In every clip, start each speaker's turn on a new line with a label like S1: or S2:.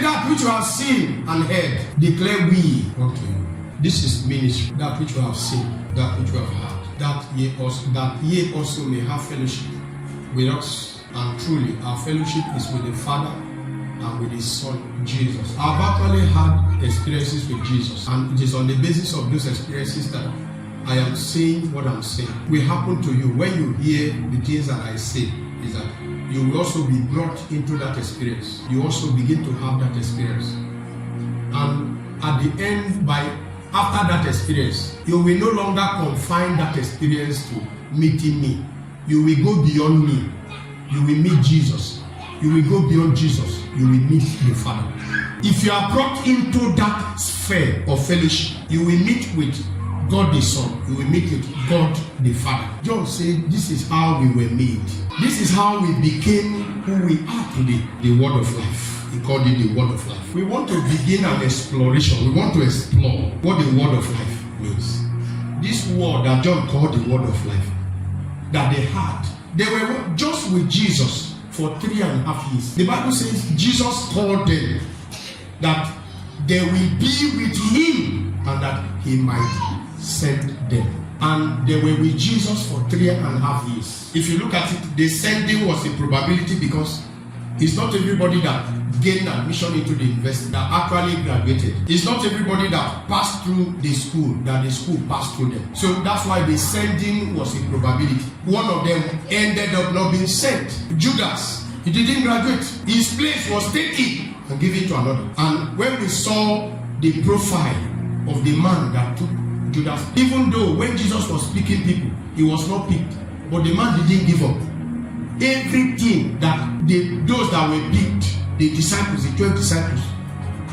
S1: that which you have seen and heard, declare we unto you. This is ministry, that which you have seen, that which you have heard, that ye also may have fellowship with us. And truly, our fellowship is with the Father and with His Son, Jesus. I've actually had experiences with Jesus, and it is on the basis of those experiences that I am saying what I'm saying. Will happen to you when you hear the things that I say, is that you will also be brought into that experience. You also begin to have that experience. And at the end, after that experience, you will no longer confine that experience to meeting me. You will go beyond me. You will meet Jesus. You will go beyond Jesus. You will meet the Father. If you are brought into that sphere of fellowship, you will meet with God the Son. You will meet with God the Father. John said, this is how we were made. This is how we became who we are today. The Word of Life. He called it the Word of Life. We want to begin an exploration. We want to explore what the Word of Life means. This word that John called the Word of Life, that they had, they were just with Jesus for 3.5 years. The Bible says Jesus called them that they will be with Him and that He might send them. And they were with Jesus for 3.5 years. If you look at it, the sending was a probability because it's not everybody that gained admission into the university that actually graduated. It's not everybody that passed through the school that the school passed through them. So that's why the sending was a probability. One of them ended up not being sent. Judas, he didn't graduate. His place was taken and given to another. And when we saw the profile of the man that took Judas, even though when Jesus was picking people, he was not picked, but the man didn't give up. Everything that those that were picked, the disciples, the 12 disciples,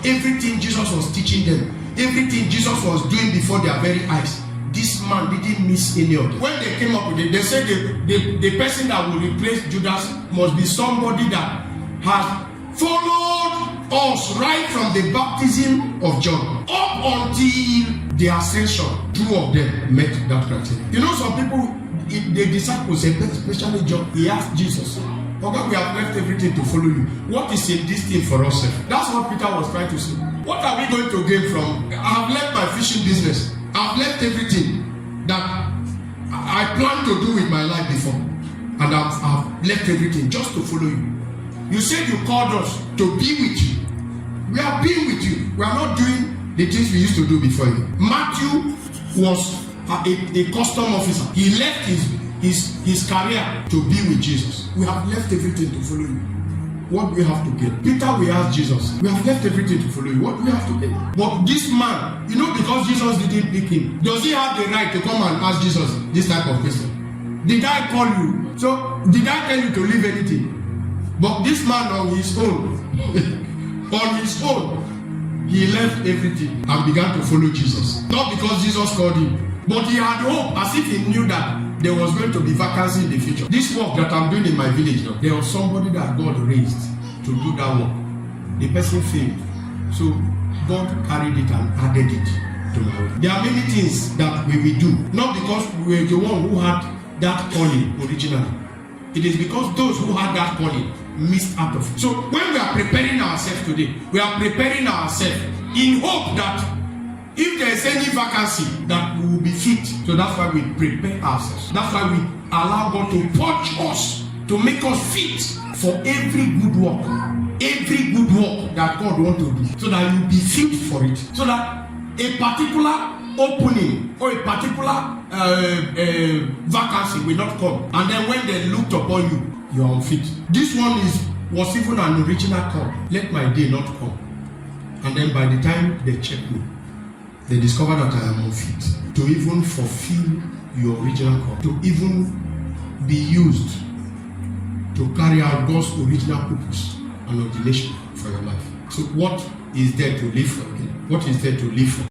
S1: everything Jesus was teaching them, everything Jesus was doing before their very eyes, this man didn't miss any of it. When they came up with it, they said the person that will replace Judas must be somebody that has followed us right from the baptism of John up until the ascension. 2 of them met that criteria. You know, some people, the disciples, especially John, he asked Jesus, okay, we have left everything to follow you. What is in this thing for us? That's what Peter was trying to say. What are we going to gain from? I have left my fishing business. I've left everything that I planned to do with my life before. And I've left everything just to follow you. You said you called us to be with you. We are being with you. We are not doing the things we used to do before you. Matthew was a custom officer. He left his career to be with Jesus. We have left everything to follow you. What do we have to get? Peter, we asked Jesus, we have left everything to follow you. What do we have to get? But this man, you know, because Jesus didn't pick him, does he have the right to come and ask Jesus this type of question? Did I call you? So, did I tell you to leave anything? But this man on his own, he left everything and began to follow Jesus. Not because Jesus called him, but he had hope, as if he knew that there was going to be vacancy in the future. This work that I'm doing in my village now, there was somebody that God raised to do that work. The person failed. So God carried it and added it to my work. There are many things that we will do, not because we were the one who had that calling originally. It is because those who had that calling missed out of it. So when we are preparing ourselves today, we are preparing ourselves in hope that if there is any vacancy, that we will be fit. So that's why we prepare ourselves. That's why we allow God to purge us, to make us fit for every good work. Every good work that God wants to do. So that you will be fit for it. So that a particular opening or a particular vacancy will not come. And then when they looked upon you, you are unfit. This one was even an original call. Let my day not come. And then by the time they check me, they discover that I am unfit to even fulfill your original call, to even be used to carry out God's original purpose and ordination for your life. So what is there to live for again? What is there to live for?